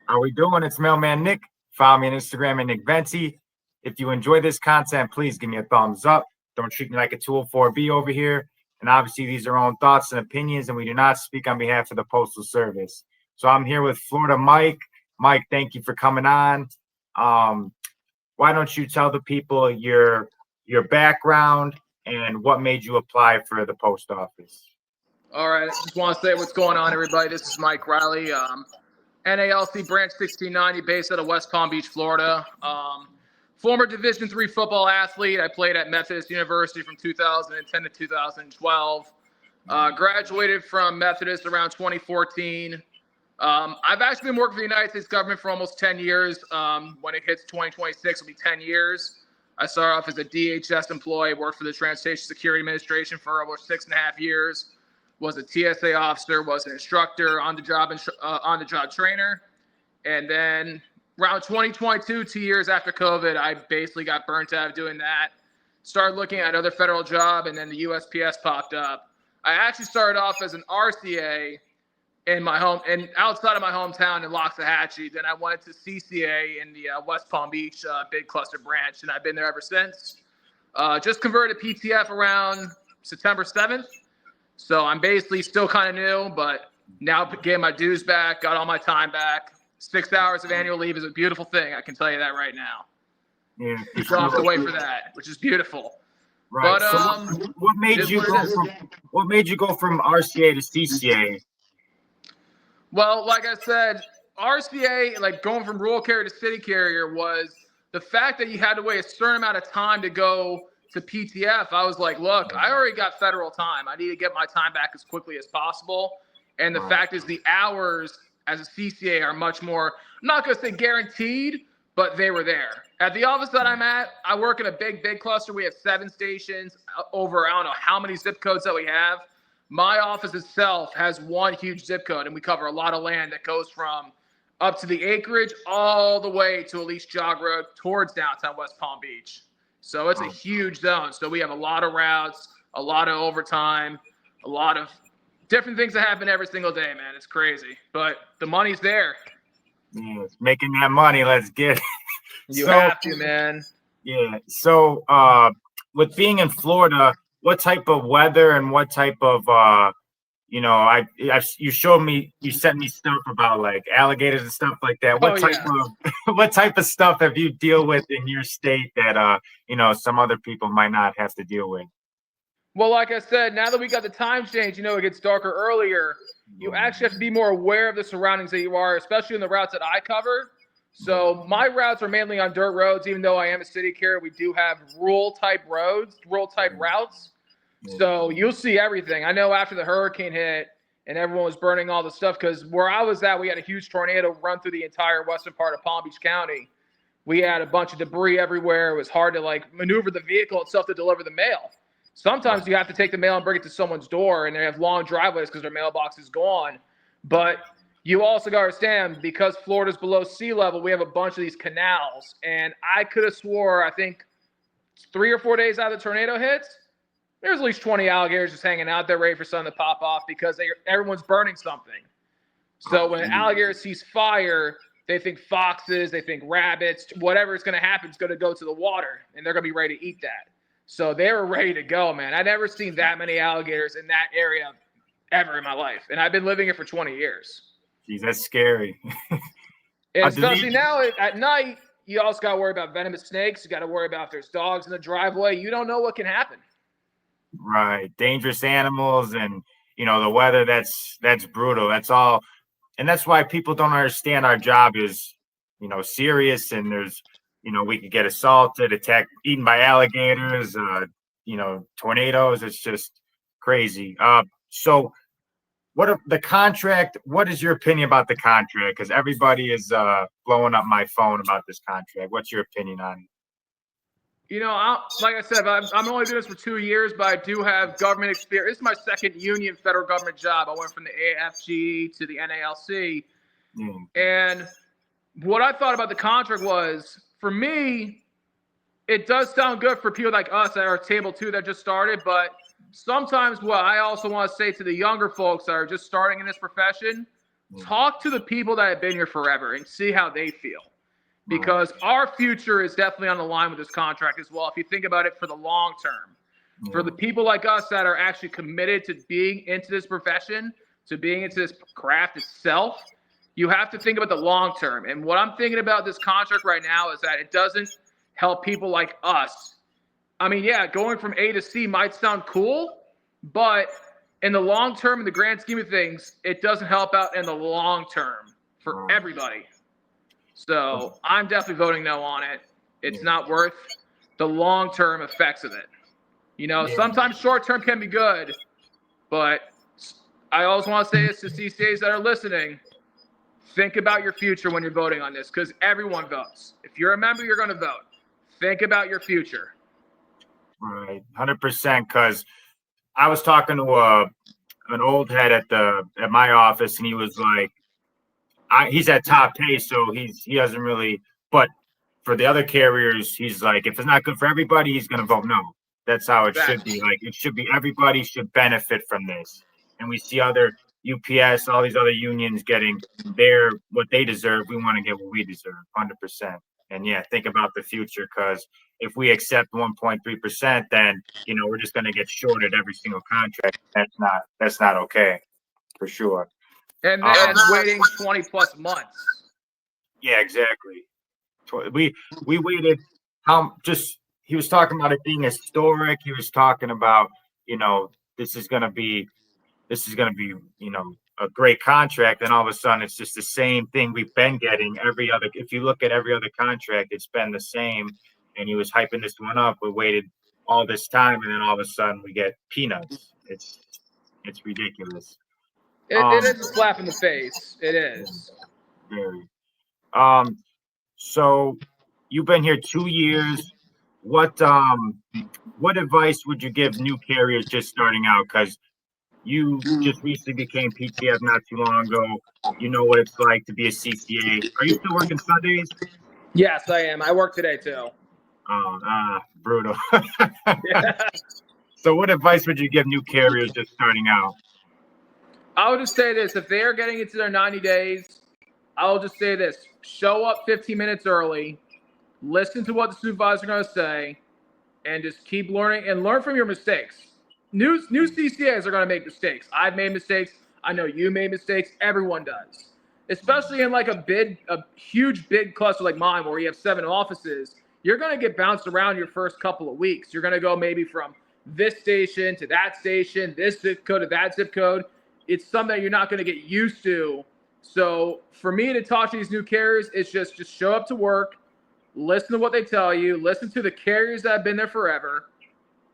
How we doing? It's Mailman Nick. Follow me on Instagram at Nick Venti. If you enjoy this content, please give me a thumbs up. Don't treat me like a 204B over here. And obviously, these are our own thoughts and opinions, and we do not speak on behalf of the Postal Service. So I'm here with Florida Mike. Mike, thank you for coming on. Why don't you tell the people your background and what made you apply for the post office? All right, I just want to say what's going on, everybody. This is Mike Riley, NALC Branch 1690, based out of West Palm Beach, Florida. Former Division III football athlete. I played at Methodist University from 2010 to 2012. Graduated from Methodist around 2014. I've actually been working for the United States government for almost 10 years. When it hits 2026, it'll be 10 years. I started off as a DHS employee, worked for the Transportation Security Administration for over 6.5 years. Was a TSA officer, was an instructor, on-the-job trainer. And then around 2022, 2 years after COVID, I basically got burnt out of doing that. Started looking at another federal job, and then the USPS popped up. I actually started off as an RCA in my home and outside of my hometown in Loxahatchee. Then I went to CCA in the West Palm Beach Big Cluster branch, and I've been there ever since. Just converted PTF around September 7th. So I'm basically still kind of new, but now getting my dues back, got all my time back. 6 hours of annual leave is a beautiful thing. I can tell you that right now. Yeah, You don't have to wait for that, which is beautiful. Right. But so what made you go from RCA to CCA? Well, like I said, RCA, like going from rural carrier to city carrier, was the fact that you had to wait a certain amount of time to go to PTF. I was like, look, I already got federal time. I need to get my time back as quickly as possible. And the fact is the hours as a CCA are much more, I'm not going to say guaranteed, but they were there. At the office that I'm at, I work in a big cluster. We have 7 stations over, I don't know how many zip codes that we have. My office itself has one huge zip code, and we cover a lot of land that goes from up to the acreage all the way to Elise Jog Road towards downtown West Palm Beach. So it's a huge zone. So we have a lot of routes, a lot of overtime, a lot of different things that happen every single day, man. It's crazy. But the money's there. Yeah, making that money, let's get it. You have to, man. Yeah. So with being in Florida, what type of weather and what type of you showed me, you sent me stuff about like alligators and stuff like that. What type of stuff have you deal with in your state that some other people might not have to deal with? Well, like I said, now that we got the time change, it gets darker earlier. You actually have to be more aware of the surroundings that you are, especially in the routes that I cover. So my routes are mainly on dirt roads. Even though I am a city carrier, we do have rural type routes. So you'll see everything. I know after the hurricane hit and everyone was burning all the stuff, because where I was at, we had a huge tornado run through the entire western part of Palm Beach County. We had a bunch of debris everywhere. It was hard to maneuver the vehicle itself to deliver the mail. Sometimes you have to take the mail and bring it to someone's door, and they have long driveways because their mailbox is gone. But you also got to understand, because Florida's below sea level, we have a bunch of these canals. And I could have swore, I think 3 or 4 days after the tornado hits, there's at least 20 alligators just hanging out there ready for something to pop off because everyone's burning something. So when an alligator sees fire, they think foxes, they think rabbits, whatever is going to happen is going to go to the water, and they're going to be ready to eat that. So they were ready to go, man. I've never seen that many alligators in that area ever in my life, and I've been living here for 20 years. Jeez, that's scary. And especially now at night, you also got to worry about venomous snakes. You got to worry about if there's dogs in the driveway. You don't know what can happen. Right. Dangerous animals and, the weather, that's brutal. That's all. And that's why people don't understand our job is, serious, and there's, we could get assaulted, attacked, eaten by alligators, tornadoes. It's just crazy. So what is your opinion about the contract? Because everybody is blowing up my phone about this contract. What's your opinion on it? Like I said, I'm only doing this for 2 years, but I do have government experience. This is my second union federal government job. I went from the AFG to the NALC. And what I thought about the contract was, for me, it does sound good for people like us that are table 2 that just started. But sometimes what I also want to say to the younger folks that are just starting in this profession, talk to the people that have been here forever and see how they feel. Because our future is definitely on the line with this contract as well. If you think about it for the long term, for the people like us that are actually committed to being into this profession, to being into this craft itself, you have to think about the long term. And what I'm thinking about this contract right now is that it doesn't help people like us. I mean, yeah, going from A to C might sound cool, but in the long term, in the grand scheme of things, it doesn't help out in the long term for everybody. So I'm definitely voting no on it. It's not worth the long-term effects of it. You know, sometimes short-term can be good, but I always want to say this to CCAs that are listening. Think about your future when you're voting on this, because everyone votes. If you're a member, you're going to vote. Think about your future. Right, 100%. Because I was talking to an old head at my office, and he was like, he's at top pay, so he doesn't really. But for the other carriers, he's like, if it's not good for everybody, he's going to vote no. That's how it should be. Like, it should be everybody should benefit from this. And we see other UPS, all these other unions getting what they deserve. We want to get what we deserve, 100%. And yeah, think about the future, because if we accept 1.3%, then we're just going to get shorted every single contract. That's not okay, for sure. And then waiting 20 plus months. Yeah, exactly. We waited. He was talking about it being historic. He was talking about this is gonna be a great contract. And all of a sudden, it's just the same thing we've been getting every other. If you look at every other contract, it's been the same. And he was hyping this one up. We waited all this time, and then all of a sudden, we get peanuts. It's ridiculous. It is a slap in the face. It is. Very. So you've been here 2 years. What advice would you give new carriers just starting out? Because you just recently became PTF not too long ago. You know what it's like to be a CCA. Are you still working Sundays? Yes, I am. I work today too. Brutal. So what advice would you give new carriers just starting out? I would just say this. If they are getting into their 90 days, I'll just say this. Show up 15 minutes early. Listen to what the supervisor is going to say. And just keep learning and learn from your mistakes. New CCAs are going to make mistakes. I've made mistakes. I know you made mistakes. Everyone does. Especially in like a huge big cluster like mine where you have 7 offices. You're going to get bounced around your first couple of weeks. You're going to go maybe from this station to that station, this zip code to that zip code. It's something that you're not going to get used to. So for me to talk to these new carriers, it's just show up to work, listen to what they tell you, listen to the carriers that have been there forever,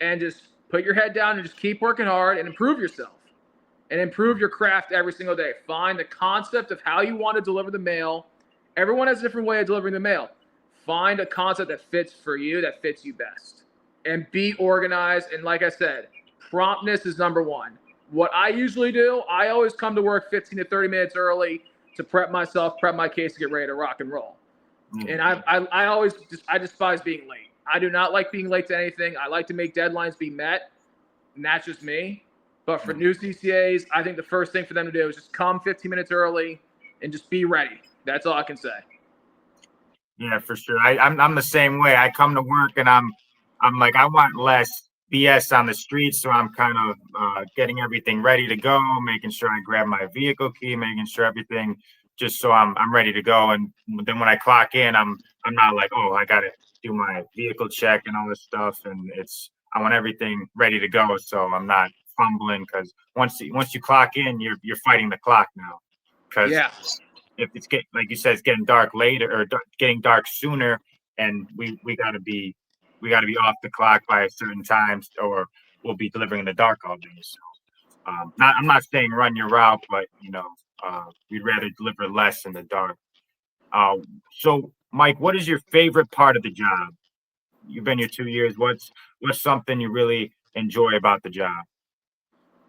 and just put your head down and just keep working hard and improve yourself and improve your craft every single day. Find the concept of how you want to deliver the mail. Everyone has a different way of delivering the mail. Find a concept that fits for you, that fits you best, and be organized. And like I said, promptness is number one. What I usually do, I always come to work 15 to 30 minutes early to prep my case to get ready to rock and roll. And I despise being late. I do not like being late to anything. I like to make deadlines be met, and that's just me. But for new CCAs, I think the first thing for them to do is just come 15 minutes early and just be ready. That's all I can say. Yeah, for sure. I'm the same way. I come to work and I'm like, I want less BS on the street, so I'm kind of getting everything ready to go, making sure I grab my vehicle key, making sure everything, just so I'm ready to go. And then when I clock in, I'm not like, oh, I gotta do my vehicle check and all this stuff, and I want everything ready to go, so I'm not fumbling. Because once you clock in, you're fighting the clock now. Because if it's like you said, it's getting dark later or getting dark sooner, and we gotta be off the clock by a certain time, or we'll be delivering in the dark all day. So, I'm not saying run your route, but we'd rather deliver less in the dark. So, Mike, what is your favorite part of the job? You've been here 2 years. What's something you really enjoy about the job?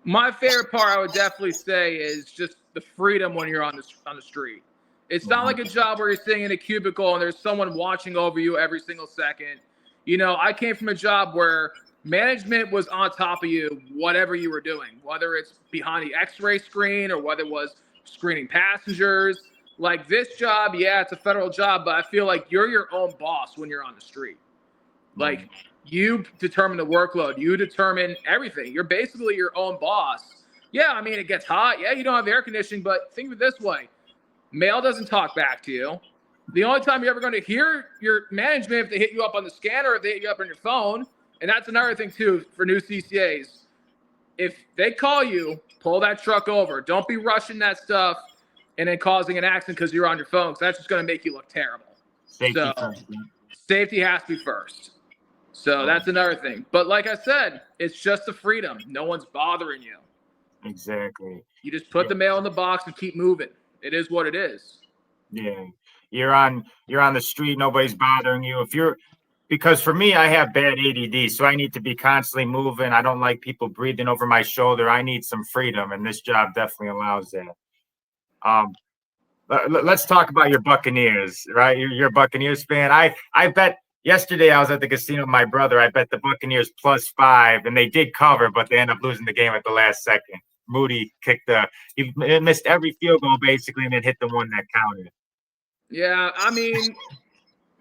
My favorite part, I would definitely say, is just the freedom when you're on the street. It's not like a job where you're sitting in a cubicle and there's someone watching over you every single second. I came from a job where management was on top of you, whatever you were doing, whether it's behind the X-ray screen or whether it was screening passengers. Like this job, yeah, it's a federal job, but I feel like you're your own boss when you're on the street. Like you determine the workload, you determine everything. You're basically your own boss. Yeah, I mean, it gets hot. Yeah, you don't have air conditioning, but think of it this way. Mail doesn't talk back to you. The only time you're ever going to hear your management if they hit you up on the scanner or if they hit you up on your phone. And that's another thing, too, for new CCAs. If they call you, pull that truck over. Don't be rushing that stuff and then causing an accident because you're on your phone, because that's just going to make you look terrible. Safety first. Safety has to be first. So that's another thing. But like I said, it's just the freedom. No one's bothering you. Exactly. You just put the mail in the box and keep moving. It is what it is. Yeah. You're on the street, nobody's bothering you. Because for me, I have bad ADD, so I need to be constantly moving. I don't like people breathing over my shoulder. I need some freedom, and this job definitely allows that. Let's talk about your Buccaneers, right? You're a Buccaneers fan. I bet yesterday I was at the casino with my brother. I bet the Buccaneers +5, and they did cover, but they ended up losing the game at the last second. Moody he missed every field goal basically, and then hit the one that counted. Yeah, I mean,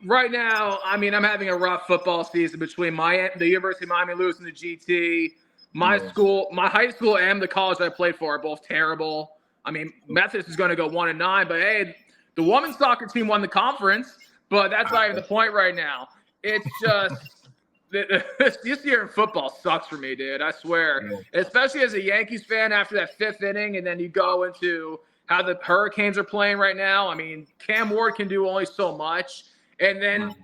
right now, I'm having a rough football season between the University of Miami losing to GT, my high school, and the college I played for are both terrible. I mean, Methodist is going to go 1-9, but hey, the women's soccer team won the conference, but that's not even the point right now. It's just this year in football sucks for me, dude. I swear, especially as a Yankees fan after that 5th inning, and then you go into how the Hurricanes are playing right now. I mean, Cam Ward can do only so much. And then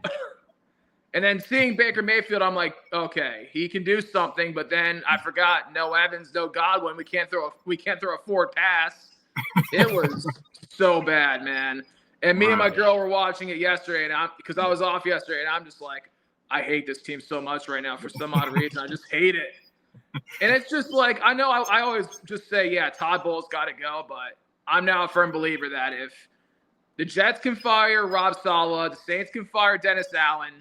seeing Baker Mayfield, I'm like, okay, he can do something. But then I forgot, no Evans, no Godwin. We can't throw a forward pass. It was so bad, man. And me and my girl were watching it yesterday, and because I was off yesterday, and I'm just like, I hate this team so much right now for some odd reason. I just hate it. And it's just like, I know I always just say, yeah, Todd Bowles got to go, but I'm now a firm believer that if the Jets can fire Rob Saleh, the Saints can fire Dennis Allen,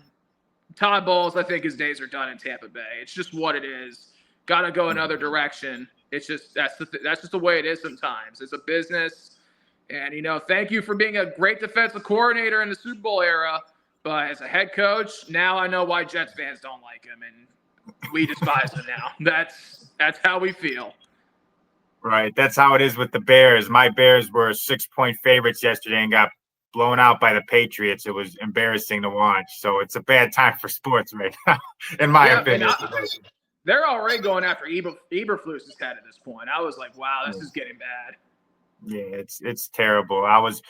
Todd Bowles, I think his days are done in Tampa Bay. It's just what it is. Got to go another direction. It's just that's just the way it is sometimes. It's a business. And, thank you for being a great defensive coordinator in the Super Bowl era. But as a head coach, now I know why Jets fans don't like him, and we despise him now. That's how we feel. Right. That's how it is with the Bears. My Bears were 6-point favorites yesterday and got blown out by the Patriots. It was embarrassing to watch. So it's a bad time for sports right now, in my opinion. They're already going after Eberflus's head at this point. I was like, wow, this is getting bad. Yeah, it's terrible. I was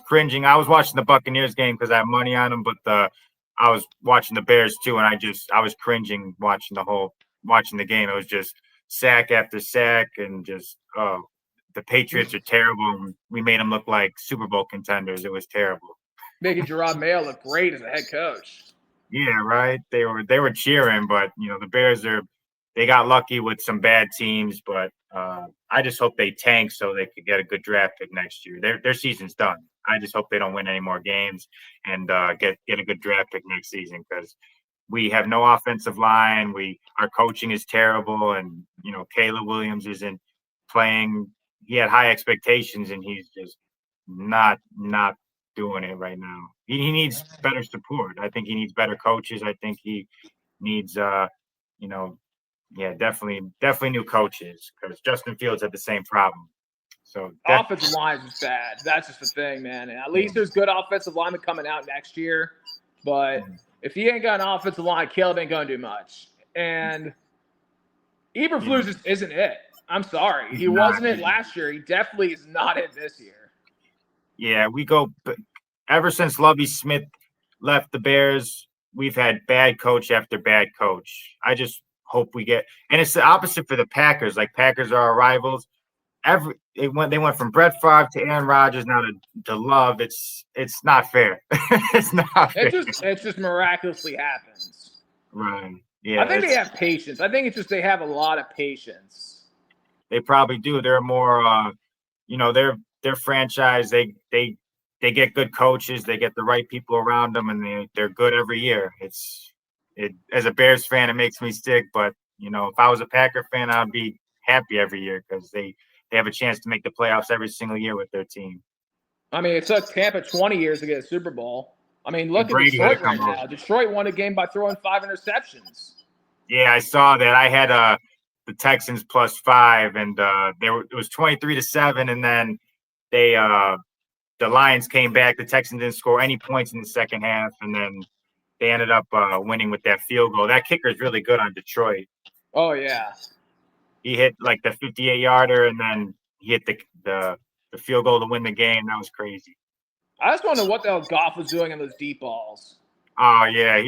cringing. I was watching the Buccaneers game because I have money on them, but I was watching the Bears too, and I was cringing watching the game. It was just sack after sack, and just the Patriots are terrible. We made them look like Super Bowl contenders. It was terrible. Making Gerard Mayo look great as a head coach. Yeah, right. They were cheering, but the Bears they got lucky with some bad teams, but I just hope they tank so they could get a good draft pick next year. Their season's done. I just hope they don't win any more games and get a good draft pick next season, because we have no offensive line. Our coaching is terrible, and Caleb Williams isn't playing. He had high expectations, and he's just not doing it right now. He needs better support. I think he needs better coaches. I think he needs definitely new coaches, because Justin Fields had the same problem. So offensive line is bad. That's just the thing, man. And at least there's good offensive linemen coming out next year. But if he ain't got an offensive line, Caleb ain't gonna do much. And Eberflus just isn't it. I'm sorry. He wasn't it last year. He definitely is not it this year. Yeah, ever since Lovie Smith left the Bears, we've had bad coach after bad coach. I just hope we get, and it's the opposite for the Packers. Like, Packers are our rivals. They went from Brett Favre to Aaron Rodgers, now to Love. It's not fair. It's not fair. It just miraculously happens. Right. Yeah. I think they have patience. I think it's just they have a lot of patience. They probably do. They're more their franchise. They get good coaches, they get the right people around them, and they're good every year. As a Bears fan, it makes me sick, but if I was a Packer fan, I'd be happy every year, because they have a chance to make the playoffs every single year with their team. I mean, it took Tampa 20 years to get a Super Bowl. I mean, look at Brady had to Detroit right come now. Detroit won a game by throwing 5 interceptions. Yeah, I saw that. I had the Texans +5, and it was 23-7, and then the Lions came back. The Texans didn't score any points in the second half, and then they ended up winning with that field goal. That kicker is really good on Detroit. Oh yeah, he hit like the 58-yarder, and then he hit the field goal to win the game. That was crazy. I just wonder what the hell Goff was doing on those deep balls. Oh yeah,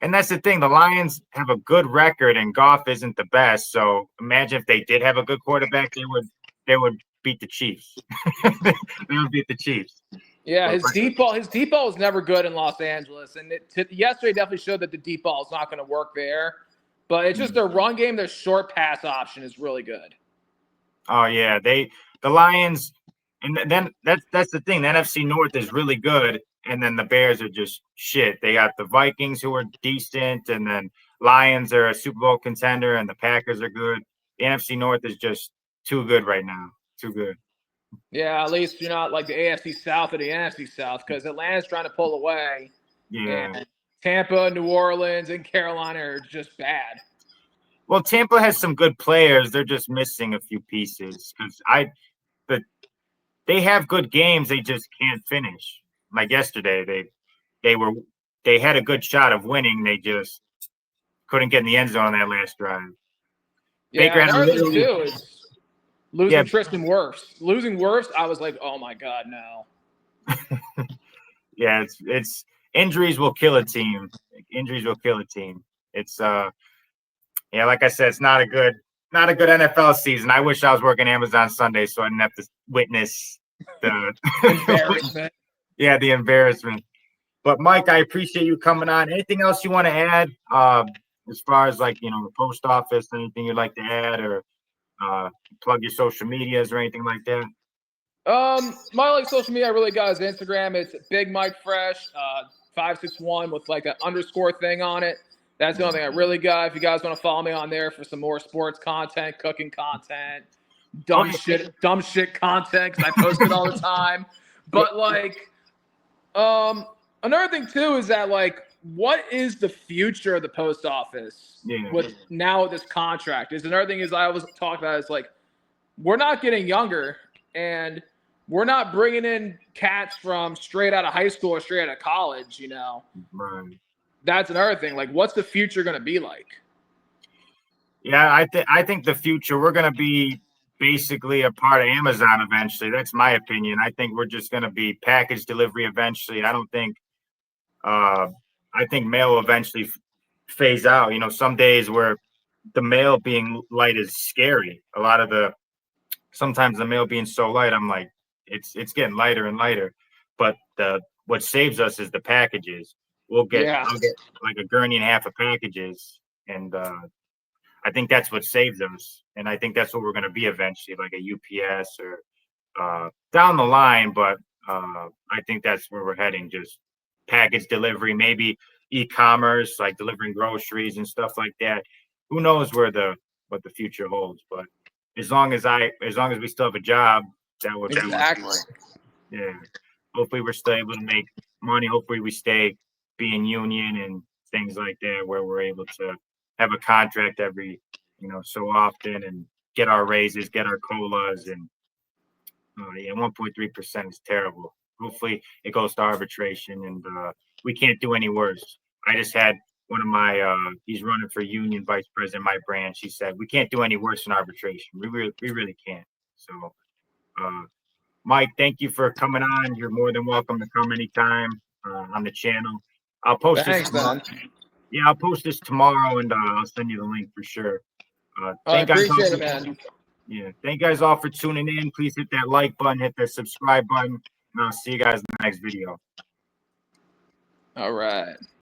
and that's the thing. The Lions have a good record, and Goff isn't the best. So imagine if they did have a good quarterback, they would beat the Chiefs. They would beat the Chiefs. Yeah, his deep ball was never good in Los Angeles, and yesterday definitely showed that the deep ball is not going to work there. But it's just their run game, their short pass option is really good. Oh yeah, the Lions, and then that's the thing. The NFC North is really good, and then the Bears are just shit. They got the Vikings, who are decent, and then Lions are a Super Bowl contender, and the Packers are good. The NFC North is just too good right now. Too good. Yeah, at least you're not like the AFC South or the NFC South, because Atlanta's trying to pull away. Yeah. And Tampa, New Orleans, and Carolina are just bad. Well, Tampa has some good players. They're just missing a few pieces because they have good games. They just can't finish. Like yesterday, they had a good shot of winning. They just couldn't get in the end zone on that last drive. Yeah, Baker another thing too is losing Tristan Wirfs. Losing Wirfs, I was like, oh my god, no. Yeah, it's injuries will kill a team. Injuries will kill a team. It's yeah, like I said, it's not a good NFL season. I wish I was working Amazon Sunday so I didn't have to witness the embarrassment. Yeah, the embarrassment. But Mike, I appreciate you coming on. Anything else you want to add as far as like, the post office, anything you'd like to add or plug your social medias or anything like that? My social media I really got is Instagram. It's Big Mike Fresh, 561 with like an underscore thing on it. That's the only thing I really got. If you guys want to follow me on there for some more sports content, cooking content, dumb shit content, because I post it all the time. But like, another thing too is that like, what is the future of the post office with this contract? Is another thing is I always talk about is like, we're not getting younger, and we're not bringing in cats from straight out of high school or straight out of college. Right. That's another thing. Like, what's the future going to be like? Yeah, I think the future, we're going to be basically a part of Amazon eventually. That's my opinion. I think we're just going to be package delivery eventually. I think mail will eventually phase out. Some days where the mail being light is scary. Sometimes the mail being so light, I'm like, it's getting lighter and lighter. But what saves us is the packages. I'll get like a gurney and a half of packages, and I think that's what saves us. And I think that's what we're going to be eventually, like a UPS or down the line. But I think that's where we're heading, just package delivery, maybe e-commerce, like delivering groceries and stuff like that. Who knows what the future holds? But as long as we still have a job, that would exactly. Yeah. Hopefully we're still able to make money. Hopefully we stay being union and things like that, where we're able to have a contract every, so often and get our raises, get our COLAs, and 1.3% is terrible. Hopefully it goes to arbitration and we can't do any worse. I just had one of my he's running for union vice president, my branch. He said we can't do any worse in arbitration. We really can't. So Mike, thank you for coming on. You're more than welcome to come anytime on the channel. I'll post this tomorrow. Yeah, I'll post this tomorrow, and I'll send you the link for sure. I appreciate it, man. Yeah, thank you guys all for tuning in. Please hit that like button, hit that subscribe button, and I'll see you guys in the next video. All right.